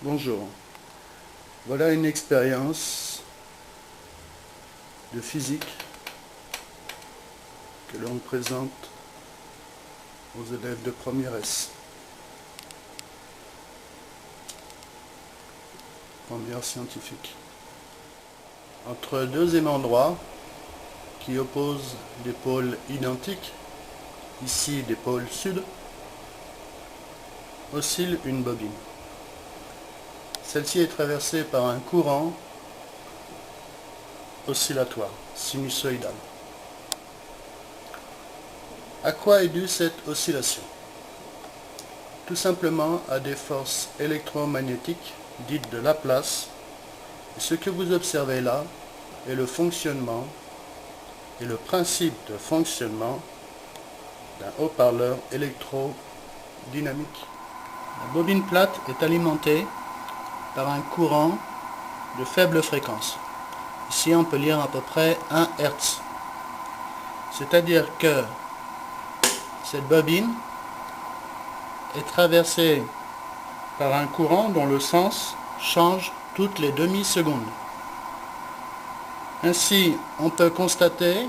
Bonjour, voilà une expérience de physique que l'on présente aux élèves de première S. Première scientifique. Entre deux aimants droits qui opposent des pôles identiques, ici des pôles sud, oscille une bobine. Celle-ci est traversée par un courant oscillatoire, sinusoïdal. À quoi est due cette oscillation? Tout simplement à des forces électromagnétiques dites de Laplace. Et ce que vous observez là est le fonctionnement et le principe de fonctionnement d'un haut-parleur électrodynamique. La bobine plate est alimentée par un courant de faible fréquence. Ici, on peut lire à peu près 1 Hz. C'est-à-dire que cette bobine est traversée par un courant dont le sens change toutes les demi-secondes. Ainsi, on peut constater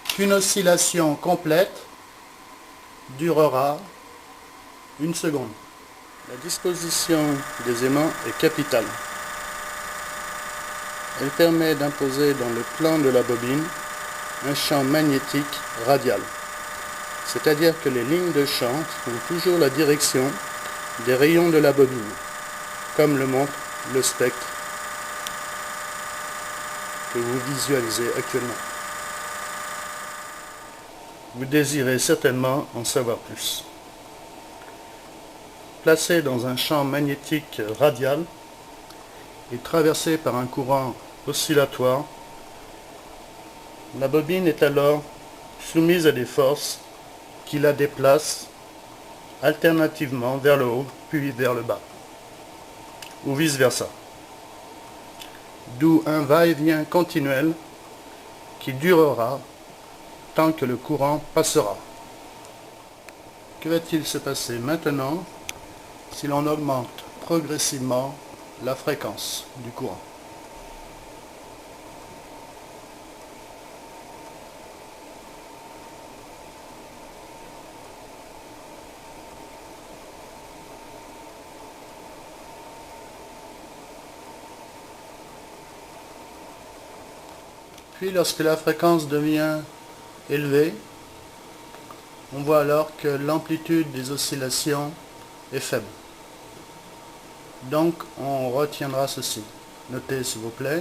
qu'une oscillation complète durera 1 seconde. La disposition des aimants est capitale. Elle permet d'imposer dans le plan de la bobine un champ magnétique radial. C'est-à-dire que les lignes de champ font toujours la direction des rayons de la bobine, comme le montre le spectre que vous visualisez actuellement. Vous désirez certainement en savoir plus. Placée dans un champ magnétique radial et traversée par un courant oscillatoire, la bobine est alors soumise à des forces qui la déplacent alternativement vers le haut puis vers le bas, ou vice-versa. D'où un va-et-vient continuel qui durera tant que le courant passera. Que va-t-il se passer maintenant si l'on augmente progressivement la fréquence du courant? Puis lorsque la fréquence devient élevée, on voit alors que l'amplitude des oscillations est faible. Donc on retiendra ceci. Notez s'il vous plaît.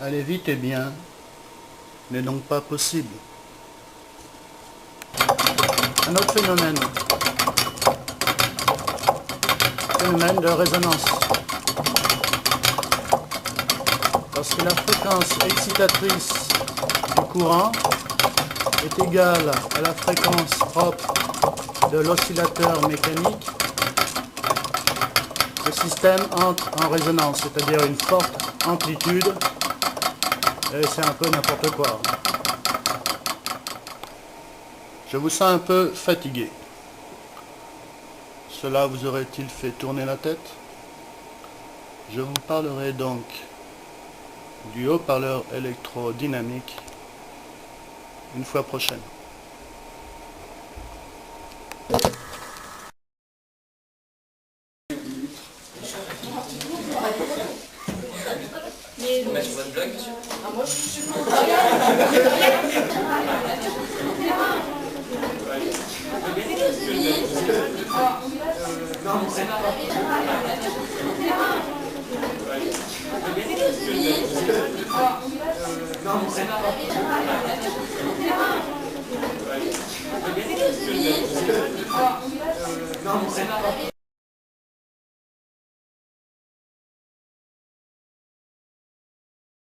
Aller vite et bien n'est donc pas possible. Un autre phénomène de résonance. Lorsque la fréquence excitatrice du courant est égale à la fréquence propre de l'oscillateur mécanique, le système entre en résonance, c'est-à-dire une forte amplitude, et c'est un peu n'importe quoi. Je vous sens un peu fatigué. Cela vous aurait-il fait tourner la tête? Je vous parlerai donc du haut-parleur électrodynamique une fois prochaine. Mettre sur votre blog, monsieur. Moi, je suis non,